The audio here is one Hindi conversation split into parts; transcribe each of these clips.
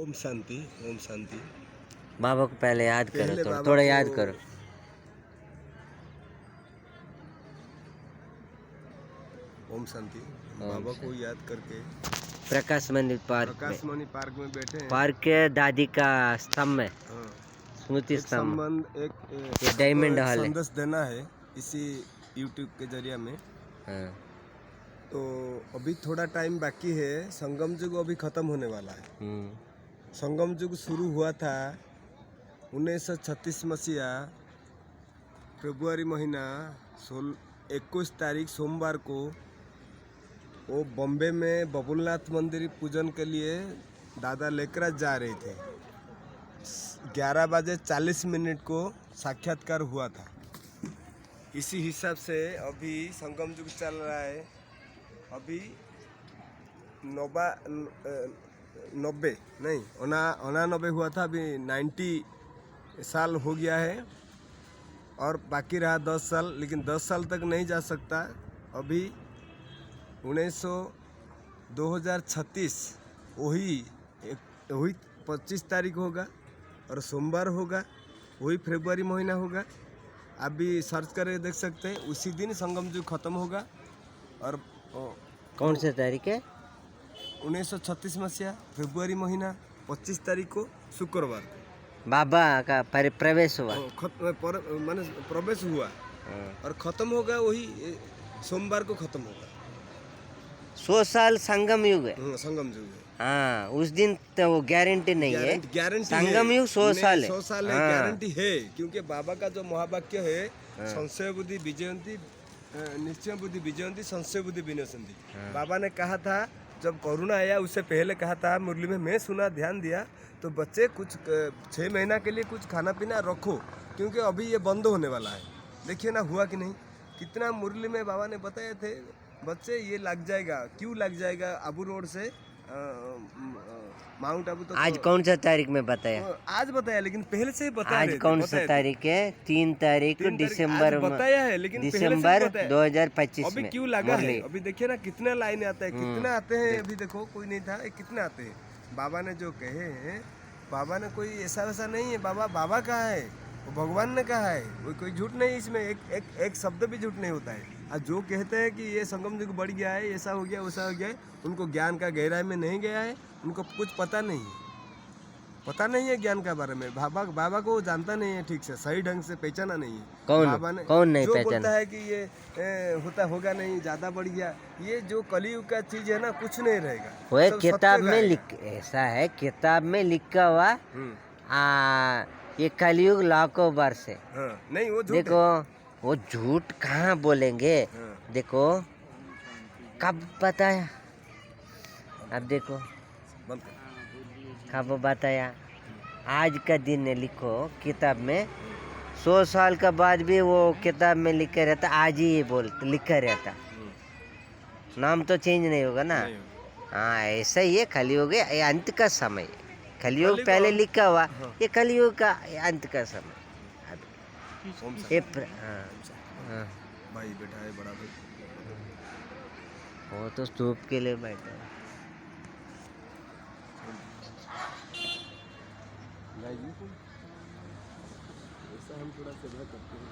ओम शांति, ओम शांति। बाबा को पहले याद करो, पहले थोड़ा बाबा थोड़ा को याद करो। ओम शांति। ओम बाबा को शांति। याद करके प्रकाश मंदिर पार्क में, प्रकाशमणि पार्क में बैठे हैं। पार्क के दादी का स्तंभ है, हाँ, स्मृति एक स्तंभ। संबंध ये एक डायमंड एक हॉल है। संदेश देना है इसी यूट्यूब के जरिए में। हाँ। तो अभी थोड़ा टाइम बाकी है, संगम युग अभी खत्म होने वाला है। संगम युग शुरू हुआ था 1936 मसीहा फरवरी महीना 21 तारीख सोमवार को। वो बॉम्बे में बबुलनाथ मंदिर पूजन के लिए दादा लेकर जा रहे थे। 11:40 को साक्षात्कार हुआ था। इसी हिसाब से अभी संगम युग चल रहा है। अभी 89 हुआ था, अभी 90 साल हो गया है और बाकी रहा 10 साल, लेकिन 10 साल तक नहीं जा सकता। अभी 2036 वही 25 तारीख होगा और सोमवार होगा, वही फरवरी महीना होगा। आप भी सर्च करके देख सकते हैं, उसी दिन संगम युग खत्म होगा। और कौन से तारीख है? 1936 मसीहा फरवरी महीना 25 तारीख को शुक्रवार को बाबा का प्रवेश हुआ। माने प्रवेश हुआ और खत्म होगा वही सोमवार को खत्म होगा। 100 साल संगम युग है। संगम युग है। हाँ, उस दिन तो वो गारंटी नहीं है। गारंटी संगम युग 100 साल है। 100 साल है, गारंटी है। क्योंकि बाबा का जो महावाक्य है, संशय बुद्धि विजयंती, निश्चय बुद्धि विजयंती, संशय बुद्धि विनशंति। बाबा ने कहा था, जब कोरोना आया उससे पहले कहा था मुरली में, मैं सुना, ध्यान दिया, तो बच्चे कुछ 6 महीना के लिए कुछ खाना पीना रखो, क्योंकि अभी ये बंद होने वाला है। देखिए ना हुआ कि नहीं, कितना मुरली में बाबा ने बताए थे, बच्चे ये लग जाएगा। क्यों लग जाएगा? आबू रोड से माउंट आबू तक। आज कौन सा तारीख में बताया? आज बताया, लेकिन पहले से ही बताया। आज कौन सा तारीख है? 3 तारीख दिसंबर बताया है, लेकिन दिसंबर 2025 अभी में क्यों लगा है? अभी देखिए ना कितना लाइन आता है, कितना आते हैं। अभी देखो कोई नहीं था, कितना आते हैं। बाबा ने जो कहे हैं, बाबा ने कोई ऐसा वैसा नहीं है। बाबा कहा है, वो भगवान ने कहा है, वो कोई झूठ नहीं इसमें। एक शब्द भी झूठ नहीं होता है। और जो कहते हैं कि ये संगम युग बढ़ गया है, ऐसा हो गया वैसा हो गया है, उनको ज्ञान का गहराई में नहीं गया है, उनको कुछ पता नहीं है। पता नहीं है ज्ञान का बारे में। बाबा को वो जानता नहीं है, ठीक से सही ढंग से पहचाना नहीं है। बाबा ने कौन नहीं जो पहचाना? बोलता है कि ये होगा नहीं, ज्यादा बढ़ गया, ये जो कलयुग का चीज है ना, कुछ नहीं रहेगा। वो किताब में ऐसा है, किताब में लिखा हुआ ये कलयुग लाखों वर्ष है। नहीं, वो देखो, वो झूठ कहाँ बोलेंगे। देखो कब बताया, अब देखो कब बताया। आज का दिन लिखो किताब में, 100 साल का बाद भी वो किताब में लिखा रहता, आज ही ये लिखा रहता, नाम तो चेंज नहीं होगा ना। हाँ, ऐसा ही है कलयुग है, ये अंत का समय। कलयुग पहले लिखा हुआ, ये कलयुग का अंत का समय। ये भाई बैठा है, बड़ा भाई, वो तो धूप के लिए बैठा है। ऐसा हम थोड़ा सेवा करते हैं।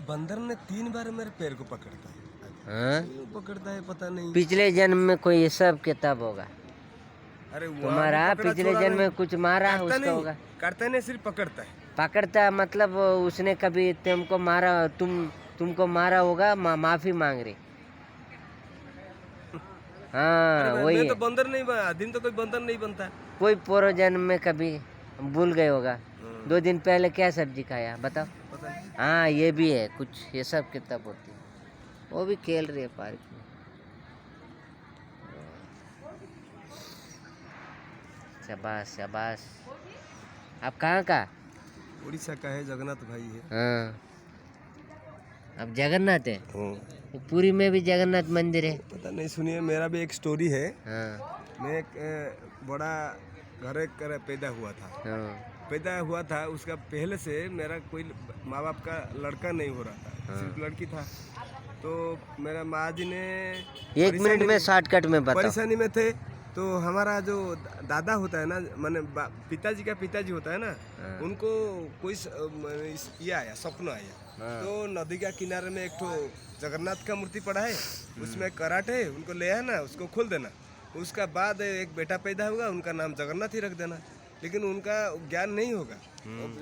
बंदर ने 3 बार मेरे पैर को पकड़ता है। पकड़ता है, पता नहीं। पिछले जन्म में कोई ये सब किताब होगा। अरे तुम्हारा पिछले जन्म में कुछ मारा उसका होगा। करता नहीं, सिर्फ पकड़ता है। पकड़ता मतलब उसने कभी तुमको मारा, तुमको मारा होगा, माफी मांग रही। हाँ, वही मैं तो बंदर नहीं बना, दिन तो कोई बंदर नहीं बनता। कोई पूर्व जन्म में कभी भूल गए होगा, 2 दिन पहले क्या सब्जी खाया बताओ। हाँ, ये भी है कुछ, ये सब किताब होती है। वो भी खेल रही है पार्क में। शाबाश शाबाश। आप कहाँ का? उड़ीसा का है, जगन्नाथ भाई है। हाँ, अब जगन्नाथ है। पुरी में भी जगन्नाथ मंदिर है। पता नहीं, सुनिए, मेरा भी एक स्टोरी है। हाँ। मैं एक बड़ा घर पैदा हुआ था। पैदा हुआ था उसका पहले से मेरा कोई माँ बाप का लड़का नहीं हो रहा था, सिर्फ लड़की था। तो मेरा माँ जी ने 1 मिनट में शॉर्टकट में बताओ। परेशानी में थे। तो हमारा जो दादा होता है ना, माने पिताजी का पिताजी होता है ना, उनको कोई ये आया, सपना आया। तो नदी का किनारे में एक ठो जगन्नाथ का मूर्ति पड़ा है, उसमें कराट है, उनको ले आना, उसको खोल देना। उसका बाद एक बेटा पैदा होगा, उनका नाम जगन्नाथ ही रख देना। लेकिन उनका ज्ञान नहीं होगा।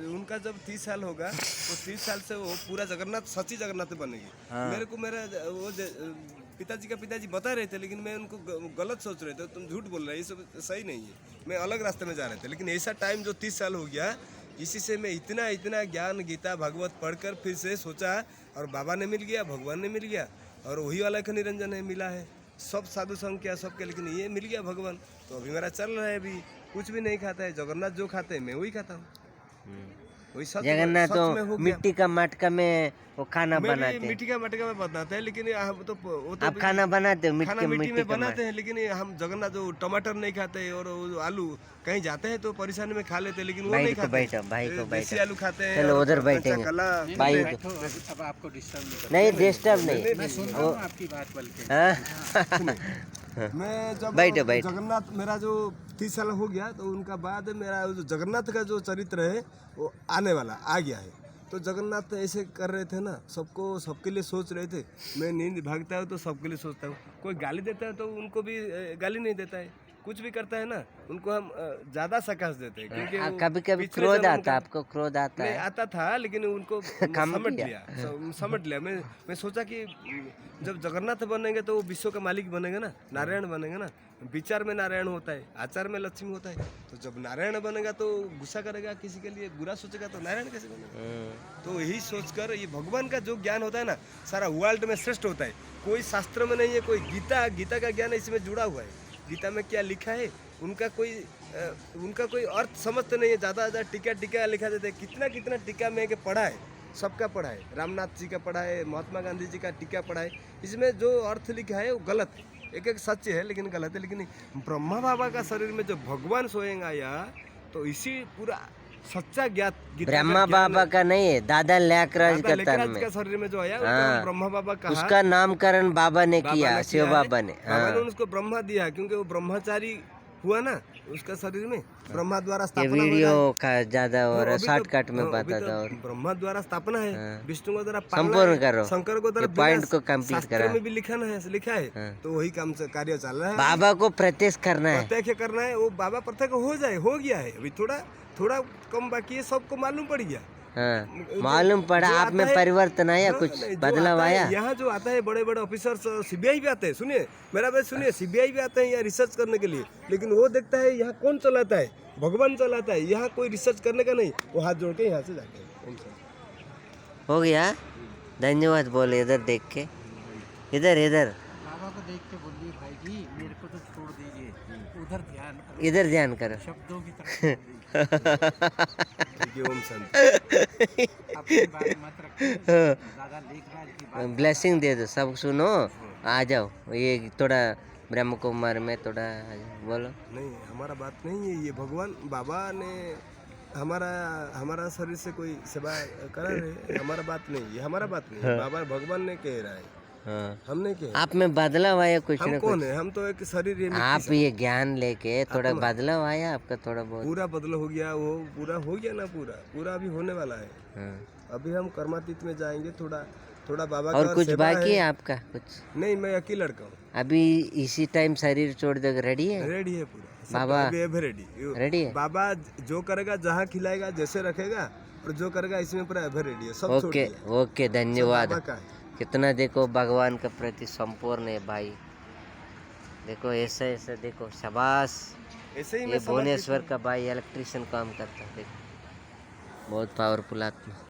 उनका जब 30 साल होगा तो 30 साल से वो पूरा जगन्नाथ, सच्ची जगन्नाथ बनेगी। मेरे को मेरा वो पिताजी का पिताजी बता रहे थे, लेकिन मैं उनको गलत सोच रहे थे, तुम झूठ बोल रहे हो, ये सब सही नहीं है, मैं अलग रास्ते में जा रहे थे। लेकिन ऐसा टाइम जो 30 साल हो गया, इसी से मैं इतना इतना ज्ञान गीता भागवत पढ़कर फिर से सोचा, और बाबा ने मिल गया, भगवान ने मिल गया, और वही वाला का निरंजन है मिला है, सब साधु संघ किया सबके, लेकिन ये मिल गया भगवान। तो अभी मेरा चल रहा है, अभी कुछ भी नहीं खाता है, जगन्नाथ जो खाते हैं मैं वही खाता हूँ। वही सच जगन्नाथ सच में हो तो गया। मिट्टी का मटका में वो खाना मैं भी बनाते हैं। मिट्टी का मटका में बनाते हैं, लेकिन वो तो आप खाना बनाते हो खाना मिट्टी मिट्टी में का बनाते हैं, लेकिन हम जगन्नाथ जो टमाटर नहीं खाते, और वो आलू कहीं जाते हैं तो परेशानी में खा लेते हैं, लेकिन वो नहीं खाते। बैठो भाई को देसी बैठो। आलू खाते हैं। चलो और उधर कच्चा बैठेंगे कला। भाई। अब आपको डिस्टर्ब नहीं डिस्टर्ब नहीं। मैं सुन रहा हूँ आपकी बात बल्कि। हाँ? मैं जब बैठो, बैठो। जगन्नाथ मेरा जो 30 साल हो गया, तो उनका बाद मेरा जो जगन्नाथ का जो चरित्र है वो आने वाला आ गया है। तो जगन्नाथ ऐसे कर रहे थे ना, सबको सबके लिए सोच रहे थे। मैं नींद भागता हूँ तो सबके लिए सोचता हूँ, कोई गाली देता है तो उनको भी गाली नहीं देता है, कुछ भी करता है ना उनको हम ज़्यादा सकाश देते हैं, क्योंकि वो कभी कभी पिछले क्रोध जन्म आता, का- आपको क्रोध आता नहीं है? आता था, लेकिन उनको समझ लिया। मैं सोचा कि जब जगन्नाथ बनेंगे तो वो विश्व का मालिक बनेंगे ना, नारायण बनेंगे ना। विचार में नारायण होता है, आचार में लक्ष्मी होता है। तो जब नारायण बनेगा तो गुस्सा करेगा, किसी के लिए बुरा सोचेगा, तो नारायण कैसे बनेगा? तो यही सोचकर ये भगवान का जो ज्ञान होता है ना, सारा वर्ल्ड में श्रेष्ठ होता है। कोई शास्त्र में नहीं है, कोई गीता का ज्ञान इसमें जुड़ा हुआ है। गीता में क्या लिखा है उनका कोई अर्थ समझते नहीं है। ज़्यादा टीका लिखा देते हैं। कितना टीका में के पढ़ा है, सबका पढ़ा है, रामनाथ जी का पढ़ा है, महात्मा गांधी जी का टीका पढ़ा है। इसमें जो अर्थ लिखा है वो गलत है, एक सच है लेकिन गलत है। लेकिन ब्रह्मा बाबा का शरीर में जो भगवान स्वयं आया, तो इसी पूरा सच्चा ज्ञात ब्रह्मा बाबा का नहीं है, दादा लेकराज का तन में का शरीर में जो आया, हाँ। ब्रह्मा बाबा कहा। उसका नामकरण बाबा ने किया, शिव बाबा ने। बाबा ने उसको ब्रह्मा दिया, क्योंकि वो ब्रह्मचारी हुआ ना उसका शरीर में, ब्रह्मा द्वारा ये स्थापना वीडियो का ज्यादा हो रहा, अभी तो- शॉर्टकट में अभी बताता तो और ब्रह्मा द्वारा स्थापना है, विष्णु को द्वारा पालना संपूर्ण है, करो। शंकर को द्वारा ये पॉइंट को कंप्लीट शास्त्र करा। में भी लिखा है। तो वही काम से कार्य चल रहा है। बाबा को प्रत्यक्ष करना है। प्रत्यक्ष करना है, वो बाबा प्रत्यक्ष हो गया है। अभी थोड़ा कम बाकी है, सबको मालूम पड़ गया। हाँ, मालूम पड़ा जो आप आता में है- परिवर्तन आया, हाँ, कुछ नहीं, जो बदलाव आता है, आया? यहाँ जो आता है बड़े बड़े ऑफिसर्स, सीबीआई भी आते हैं। सुनिए मेरा बात सुनिए, सीबीआई भी आते हैं यहाँ रिसर्च करने के लिए, लेकिन वो देखता है यहाँ कौन चलाता है, भगवान चलाता है, यहाँ कोई रिसर्च करने का नहीं। वो हाथ जोड़ के यहाँ से जाते हैं। हो गया, धन्यवाद बोले इधर देख के, इधर बाबा को देख के बोलिए भाई जी मेरे को तो छोड़ दीजिए, उधर ध्यान करो, इधर ध्यान करो। शब्दों की तरफ छोड़ दीजिए। ठीक है, ओम शांति। अपनी बात मत रखिए, दादा लेखराज की बात। ब्लेसिंग दे दो, सब सुनो, आ जाओ। ये थोड़ा ब्रह्म कुमार में थोड़ा आ जाओ, बोलो। नहीं, हमारा बात नहीं है ये। भगवान बाबा ने हमारा शरीर से कोई सेवा करा रहे, हमारा बात नहीं, ये हमारा बात नहीं है। बाबा भगवान ने कह रहा है, हाँ, हमने कहा। आप में बदलाव आया कुछ हम ना कौन कुछ? है? हम तो एक शरीर है, मिट्टी आप से। ये ज्ञान लेके थोड़ा बदलाव आया आपका, थोड़ा बहुत? पूरा बदल हो गया, वो पूरा हो गया ना, पूरा अभी होने वाला है। हाँ। अभी हम कर्मातीत में जाएंगे, थोड़ा बाबा का और कुछ सेवा बाकी है है। आपका कुछ? नहीं, मैं अकेला लड़का हूँ। अभी इसी टाइम शरीर छोड़ दे रेडी है? रेडी है पूरा सब, बाबा अभी एवर रेडी। रेडी है? बाबा जो करेगा, जहाँ खिलाएगा, जैसे रखेगा, और जो करेगा इसमें पूरा एवर रेडी है, सब छोड़ ओके दिया। ओके, सब धन्यवाद। बाबा का है। कितना देखो भगवान के प्रति संपूर्ण है भाई, देखो ऐसे देखो, शाबाश। ऐसे ही ये मैं समझ भुवनेश्वर का भाई इलेक्ट्रिशियन काम करता है, देखो बहुत पावरफुल आत्मा।